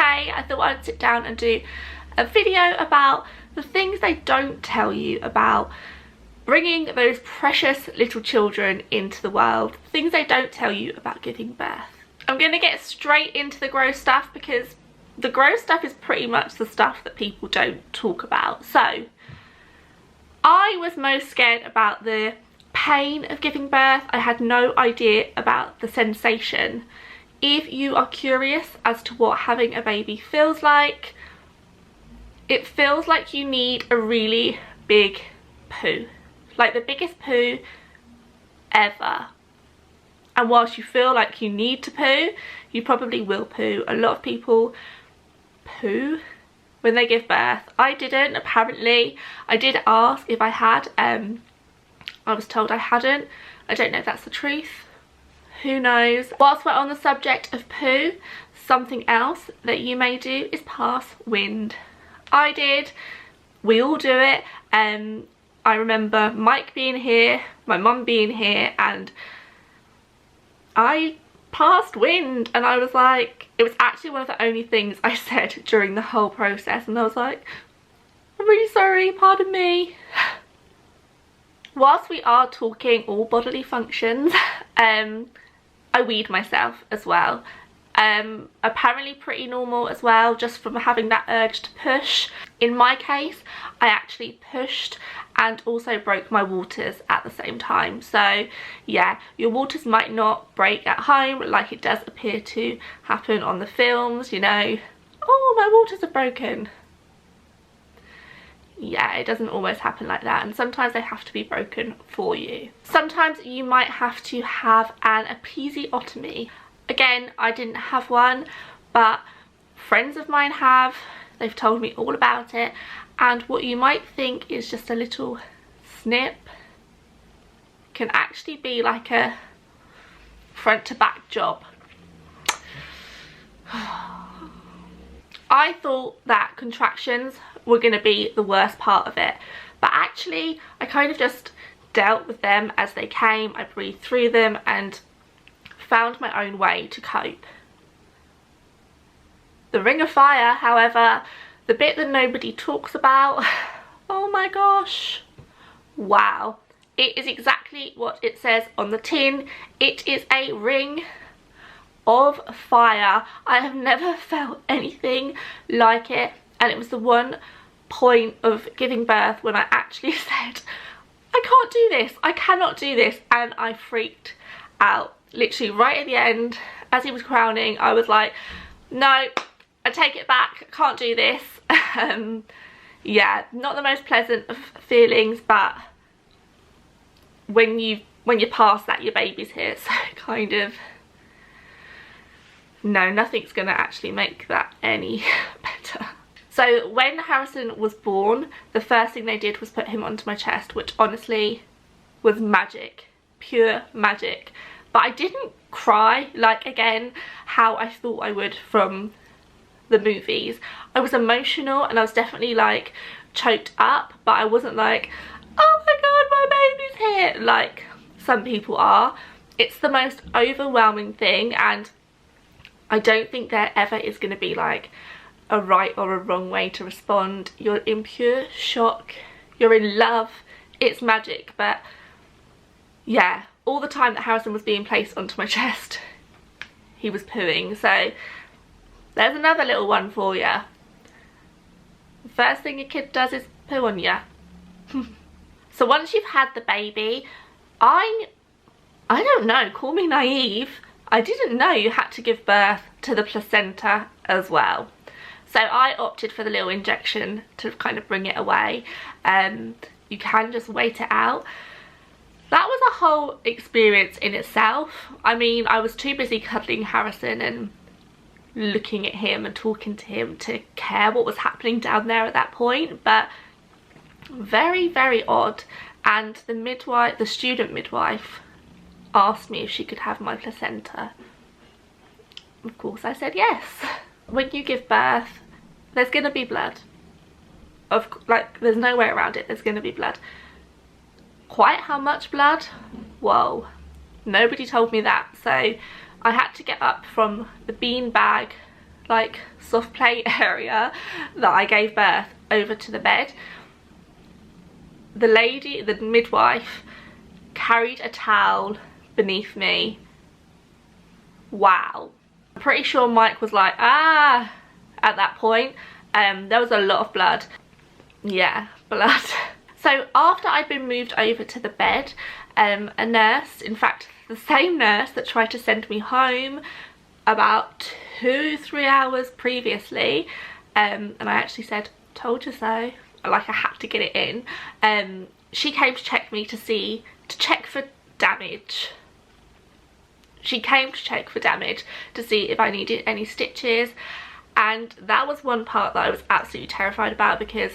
today I thought I'd sit down and do a video about the things they don't tell you about bringing those precious little children into the world, things they don't tell you about giving birth. I'm going to get straight into the gross stuff because the gross stuff is pretty much the stuff that people don't talk about. So I was most scared about the pain of giving birth. I had no idea about the sensation. If you are curious as to what having a baby feels like, it feels like you need a really big poo, like the biggest poo ever. And whilst you feel like you need to poo, you probably will poo. A lot of people poo when they give birth. I didn't, apparently. I did ask if I had. I was told I hadn't. I don't know if that's the truth. Who knows? Whilst we're on the subject of poo, something else that you may do is pass wind. I did. We all do it. I remember Mike being here, my mum being here, and I passed wind, and I was like, it was actually one of the only things I said during the whole process, and I was like, I'm really sorry, pardon me. Whilst we are talking all bodily functions, I weed myself as well. Apparently pretty normal as well, just from having that urge to push. In my case, I actually pushed and also broke my waters at the same time. So yeah, your waters might not break at home like it does appear to happen on the films, you know, oh, my waters are broken. Yeah, it doesn't always happen like that, and sometimes they have to be broken for you. Sometimes you might have to have an episiotomy. Again, I didn't have one, but friends of mine have. They've told me all about it, and what you might think is just a little snip can actually be like a front to back job. I thought that contractions were going to be the worst part of it, but actually I kind of just dealt with them as they came. I breathed through them and found my own way to cope. The ring of fire, however, the bit that nobody talks about, oh my gosh, wow. It is exactly what it says on the tin. It is a ring of fire. I have never felt anything like it, and it was the one point of giving birth when I actually said, I can't do this, I cannot do this, and I freaked out. Literally right at the end, as he was crowning, I was like, no, I take it back, can't do this. Yeah, not the most pleasant of feelings, but when you pass that, your baby's here, so kind of, no, nothing's gonna actually make that any better. So when Harrison was born, the first thing they did was put him onto my chest, which honestly was magic, pure magic. But I didn't cry, like, again, how I thought I would from the movies. I was emotional and I was definitely like choked up, but I wasn't like, oh my god, my baby's here, like some people are. It's the most overwhelming thing, and I don't think there ever is going to be like a right or a wrong way to respond. You're in pure shock, you're in love, it's magic. But yeah, all the time that Harrison was being placed onto my chest, he was pooing. So there's another little one for you. The first thing your kid does is poo on you. So once you've had the baby, I don't know, call me naive, I didn't know you had to give birth to the placenta as well. So I opted for the little injection to kind of bring it away. You can just wait it out. That was a whole experience in itself. I mean, I was too busy cuddling Harrison and looking at him and talking to him to care what was happening down there at that point, but very, very odd. And the midwife, the student midwife, asked me if she could have my placenta. Of course I said yes. When you give birth, there's gonna be blood. Like, there's no way around it, there's gonna be blood. Quite how much blood? Whoa, nobody told me that. So I had to get up from the bean bag like soft play area that I gave birth over to the bed. The lady, the midwife, carried a towel beneath me. Wow. I'm pretty sure Mike was like, ah, at that point. There was a lot of blood. Yeah, blood. So after I'd been moved over to the bed, a nurse, in fact the same nurse that tried to send me home about 2-3 hours previously, and I actually said, told you so, like I had to get it in, she came to check me to check for damage. She came to check for damage to see if I needed any stitches, and that was one part that I was absolutely terrified about because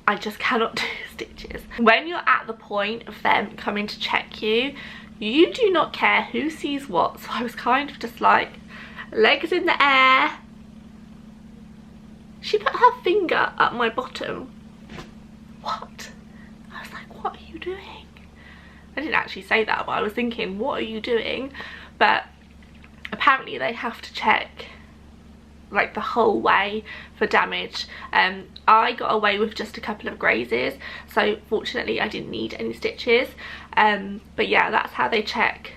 I just cannot do stitches. When you're at the point of them coming to check you, you do not care who sees what, so I was kind of just like, legs in the air. She put her finger up my bottom. What? I was like, what are you doing? I didn't actually say that, but I was thinking, what are you doing? But apparently they have to check like the whole way for damage. I got away with just a couple of grazes, so fortunately I didn't need any stitches. But yeah, that's how they check.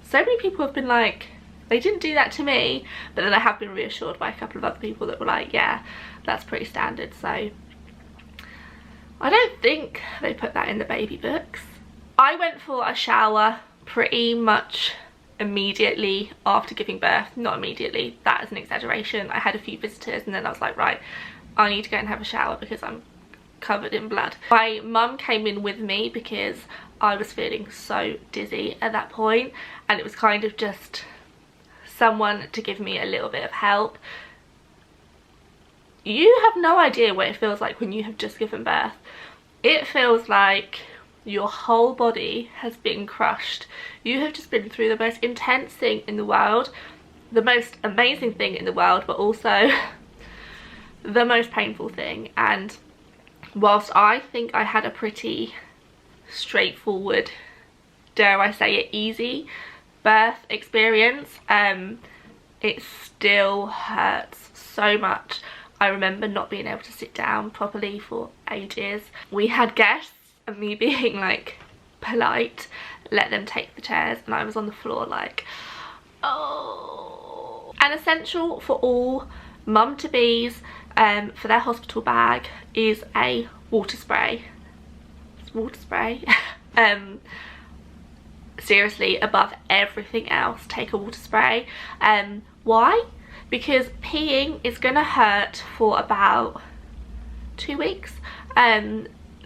So many people have been like, they didn't do that to me, but then I have been reassured by a couple of other people that were like, yeah, that's pretty standard. So I don't think they put that in the baby books. I went for a shower pretty much immediately after giving birth. Not immediately, that is an exaggeration. I had a few visitors and then I was like, right, I need to go and have a shower because I'm covered in blood. My mum came in with me because I was feeling so dizzy at that point, and it was kind of just someone to give me a little bit of help. You have no idea what it feels like when you have just given birth. It feels like your whole body has been crushed. You have just been through the most intense thing in the world, the most amazing thing in the world, but also the most painful thing. And whilst I think I had a pretty straightforward, dare I say it, easy birth experience, it still hurts so much. I remember not being able to sit down properly for ages. We had guests and me being like polite, let them take the chairs, and I was on the floor like, oh. An essential for all mum-to-bees for their hospital bag is a water spray. It's water spray. Seriously, above everything else, take a water spray. Why? Because peeing is gonna hurt for about 2 weeks.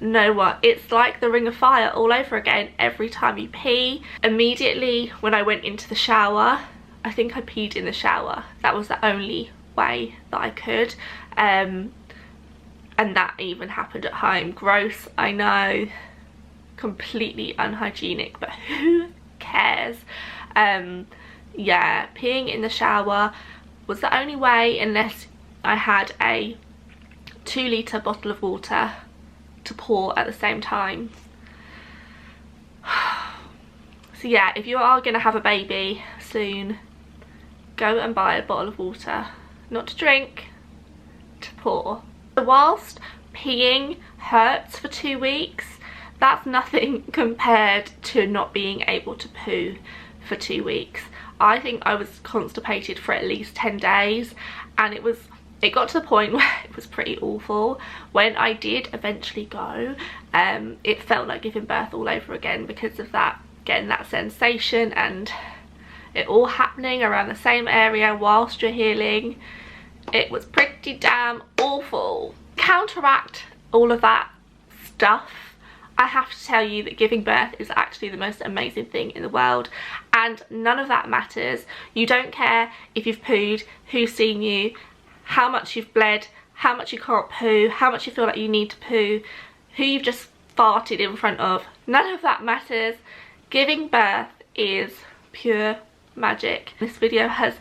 Know what, it's like the Ring of Fire all over again every time you pee. Immediately when I went into the shower, I think I peed in the shower. That was the only way that I could, and that even happened at home. Gross, I know, completely unhygienic, but who cares? Yeah, peeing in the shower was the only way, unless I had a 2-litre bottle of water to pour at the same time. So yeah, if you are gonna have a baby soon, go and buy a bottle of water, not to drink, to pour. So whilst peeing hurts for 2 weeks, that's nothing compared to not being able to poo for 2 weeks. I think I was constipated for at least 10 days, and it got to the point where it was pretty awful. When I did eventually go, it felt like giving birth all over again because of that, getting that sensation and it all happening around the same area whilst you're healing. It was pretty damn awful. Counteract all of that stuff, I have to tell you that giving birth is actually the most amazing thing in the world, and none of that matters. You don't care if you've pooed, who's seen you, how much you've bled, how much you can't poo, how much you feel like you need to poo, who you've just farted in front of. None of that matters. Giving birth is pure magic. If this video has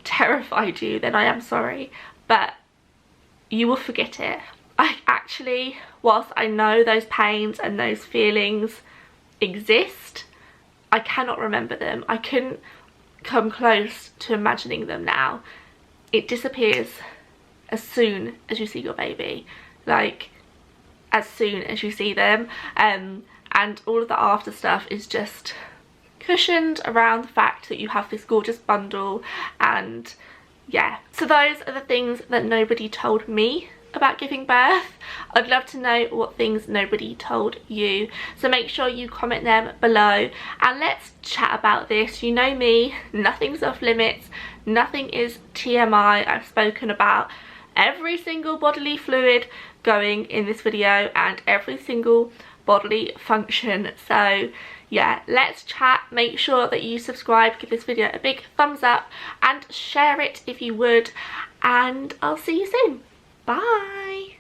terrified you, then I am sorry, but you will forget it. I actually, whilst I know those pains and those feelings exist, I cannot remember them. I couldn't come close to imagining them now. it disappears as soon as you see your baby, like as soon as you see them, and all of the after stuff is just cushioned around the fact that you have this gorgeous bundle. And yeah, so those are the things that nobody told me about giving birth. I'd love to know what things nobody told you, so make sure you comment them below and let's chat about this. You know me, nothing's off limits, nothing is TMI. I've spoken about every single bodily fluid going in this video and every single bodily function. So yeah, let's chat. Make sure that you subscribe, give this video a big thumbs up and share it if you would, and I'll see you soon. Bye.